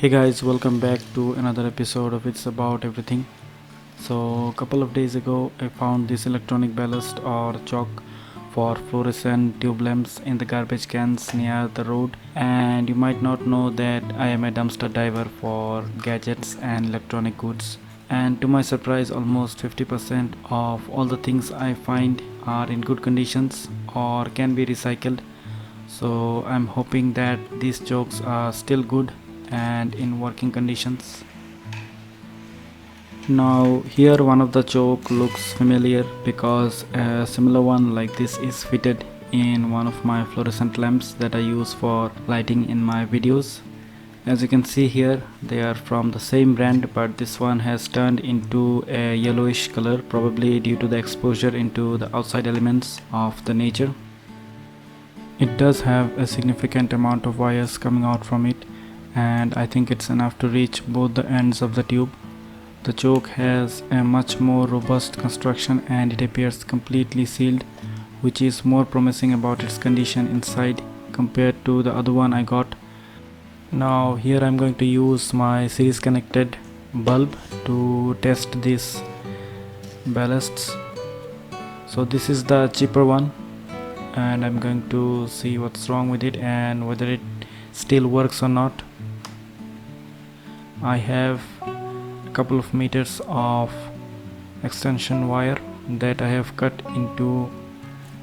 Hey guys, welcome back to another episode of It's About Everything. So, a couple of days ago, I found this electronic ballast or chalk for fluorescent tube lamps in the garbage cans near the road. And you might not know that I am a dumpster diver for gadgets and electronic goods. And to my surprise, almost 50% of all the things I find are in good conditions or can be recycled. So I'm hoping that these chalks are still good and in working conditions. Now here one of the chalk looks familiar because a similar one like this is fitted in one of my fluorescent lamps that I use for lighting in my videos. As you can see here, they are from the same brand, but this one has turned into a yellowish color, probably due to the exposure into the outside elements of the nature. It does have a significant amount of wires coming out from it, and I think it's enough to reach both the ends of the tube. The choke has a much more robust construction and it appears completely sealed, which is more promising about its condition inside compared to the other one I got. Now here I'm going to use my series connected bulb to test these ballasts. So this is the cheaper one, and I'm going to see what's wrong with it and whether it still works or not. I have a couple of meters of extension wire that I have cut into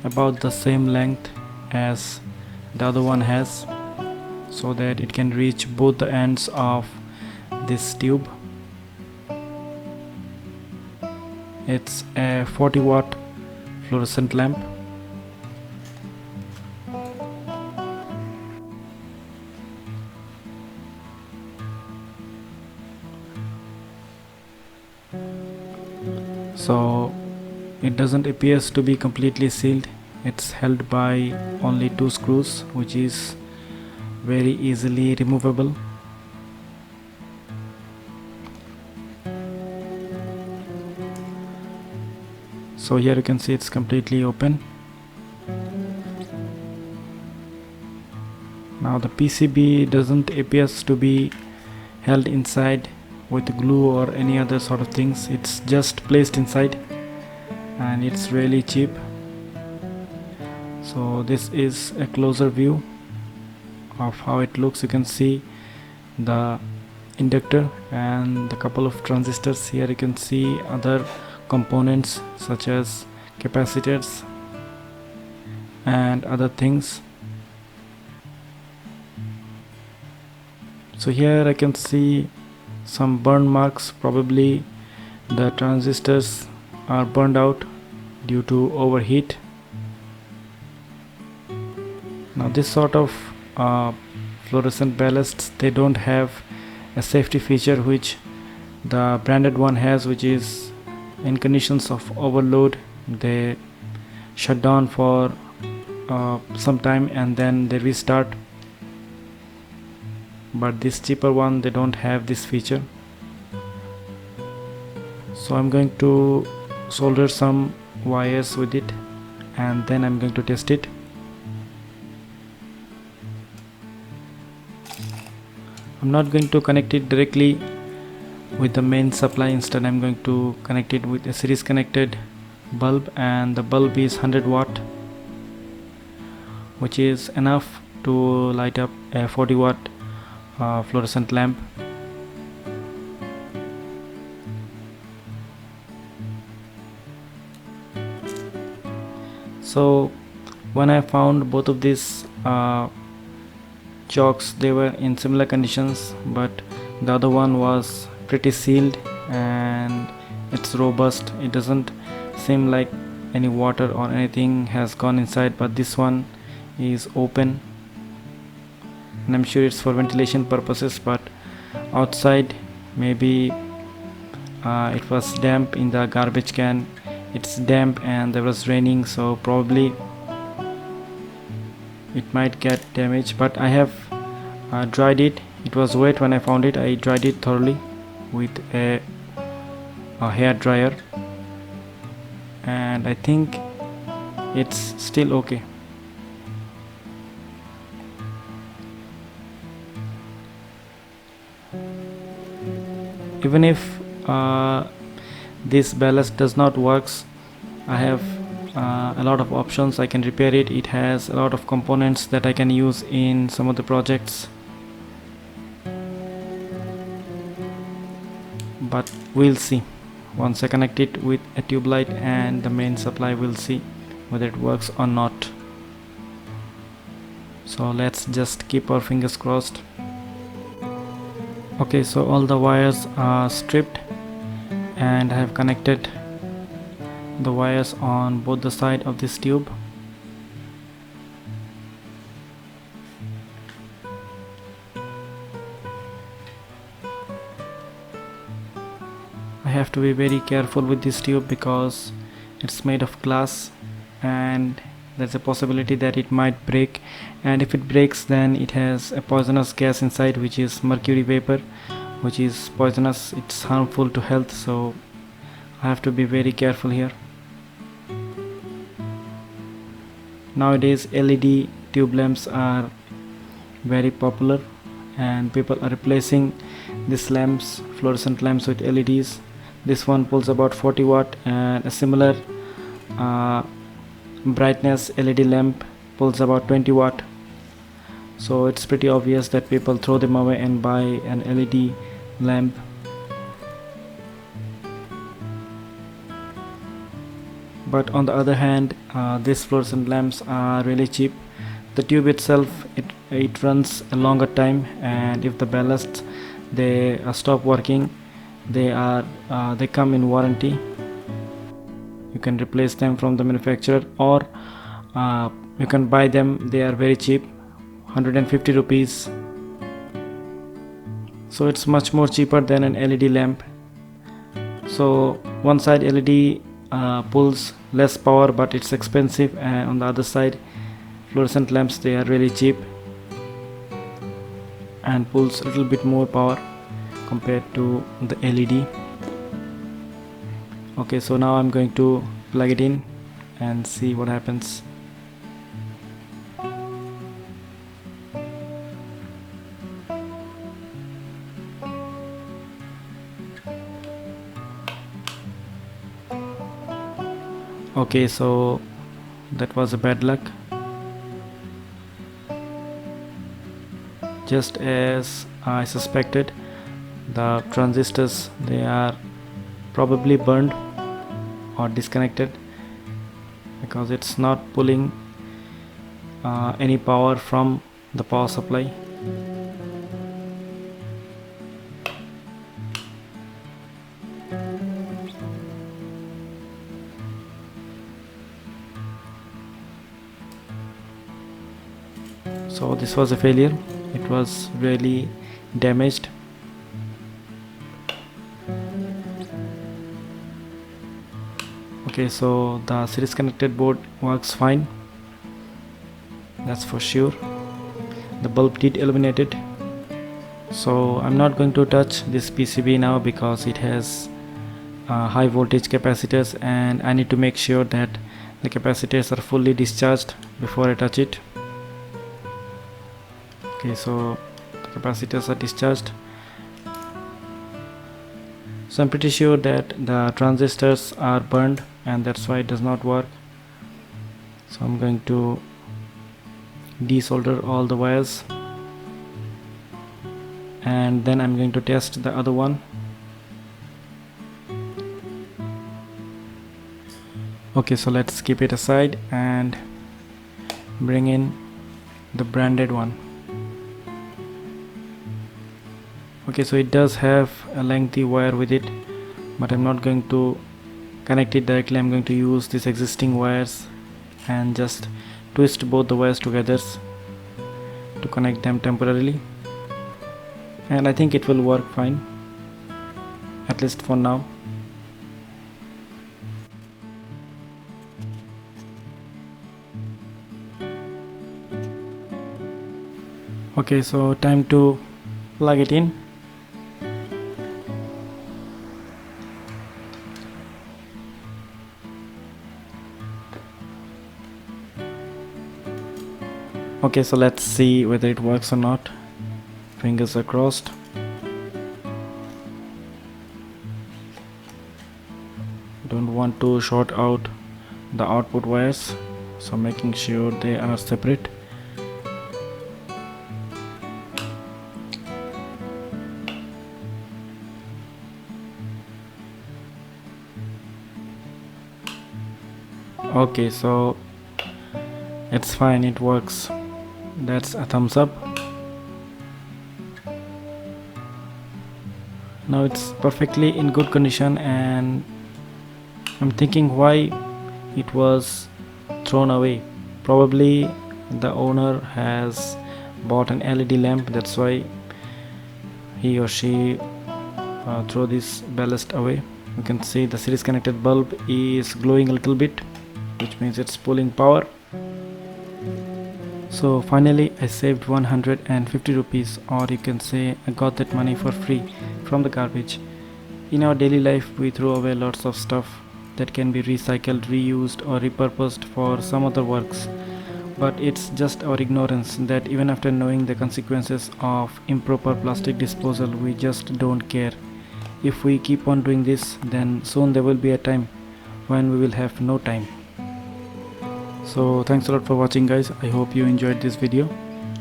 about the same length as the other one has, so that it can reach both the ends of this tube. It's a 40-watt fluorescent lamp. So it doesn't appears to be completely sealed. It's held by only two screws, which is very easily removable. So here you can see it's completely open. Now the PCB doesn't appears to be held inside with glue or any other sort of things. It's just placed inside and it's really cheap. So this is a closer view of how it looks. You can see the inductor and a couple of transistors. Here you can see other components such as capacitors and other things. So here I can see some burn marks. Probably the transistors are burned out due to overheat. Now this sort of fluorescent ballasts, they don't have a safety feature which the branded one has, which is in conditions of overload they shut down for some time and then they restart. But this cheaper one, they don't have this feature. So I'm going to solder some wires with it and then I'm going to test it. I'm not going to connect it directly with the main supply. Instead I'm going to connect it with a series connected bulb, and the bulb is 100 watt, which is enough to light up a 40 watt fluorescent lamp. So when I found both of these chalks, they were in similar conditions, but the other one was pretty sealed and it's robust. It doesn't seem like any water or anything has gone inside, but this one is open and I'm sure it's for ventilation purposes, but outside maybe it was damp in the garbage can. It's damp and there was raining, so probably it might get damaged. But I have dried it. It was wet when I found it. I dried it thoroughly with a hair dryer and I think it's still okay. Even if this ballast does not works, I have a lot of options. I can repair it. It has a lot of components that I can use in some of the projects, but we'll see. Once I connect it with a tube light and the main supply, we'll see whether it works or not. So let's just keep our fingers crossed. Okay, so all the wires are stripped and I have connected the wires on both the side of this tube. I have to be very careful with this tube because it's made of glass and there's a possibility that it might break, and if it breaks then it has a poisonous gas inside, which is mercury vapor, which is poisonous. It's harmful to health, so I have to be very careful here. Nowadays LED tube lamps are very popular and people are replacing these lamps, fluorescent lamps, with LEDs. This one pulls about 40 watt and a similar brightness LED lamp pulls about 20 watt. So it's pretty obvious that people throw them away and buy an LED lamp. But on the other hand, these fluorescent lamps are really cheap. The tube itself, it runs a longer time, and if the ballasts they stop working, they come in warranty. You can replace them from the manufacturer, or you can buy them. They are very cheap, 150 rupees. So it's much more cheaper than an LED lamp. So one side LED pulls less power, but it's expensive, and on the other side fluorescent lamps, they are really cheap and pulls a little bit more power compared to the LED. Okay, so now I'm going to plug it in and see what happens. Okay, so that was a bad luck. Just as I suspected, the transistors, they are probably burned or disconnected, because it's not pulling any power from the power supply. So this was a failure. It was really damaged. Okay, so the series connected board works fine, that's for sure. The bulb did illuminate it. So I'm not going to touch this PCB now because it has high voltage capacitors, and I need to make sure that the capacitors are fully discharged before I touch it. Okay, so the capacitors are discharged. So I'm pretty sure that the transistors are burned, and that's why it does not work. So I'm going to desolder all the wires, and then I'm going to test the other one. Okay, so let's keep it aside and bring in the branded one. Okay, so it does have a lengthy wire with it, but I'm not going to connect it directly. I'm going to use these existing wires and just twist both the wires together to connect them temporarily, and I think it will work fine, at least for now. Okay, so time to plug it in. Okay, so let's see whether it works or not. Fingers are crossed. don't want to short out the output wires, so making sure they are separate. Okay, so it's fine, it works. That's a thumbs up. Now it's perfectly in good condition, and I'm thinking why it was thrown away. Probably the owner has bought an LED lamp, that's why he or she throw this ballast away. You can see the series connected bulb is glowing a little bit, which means it's pulling power. So finally I saved 150 rupees, or you can say I got that money for free from the garbage. In our daily life we throw away lots of stuff that can be recycled, reused or repurposed for some other works. But it's just our ignorance that even after knowing the consequences of improper plastic disposal, we just don't care. If we keep on doing this, then soon there will be a time when we will have no time. So thanks a lot for watching, guys. I hope you enjoyed this video.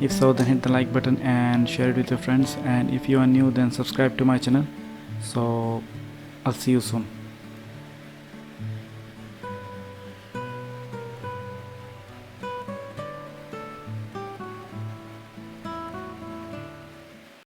If so, then hit the like button and share it with your friends, and if you are new, then subscribe to my channel. So I'll see you soon.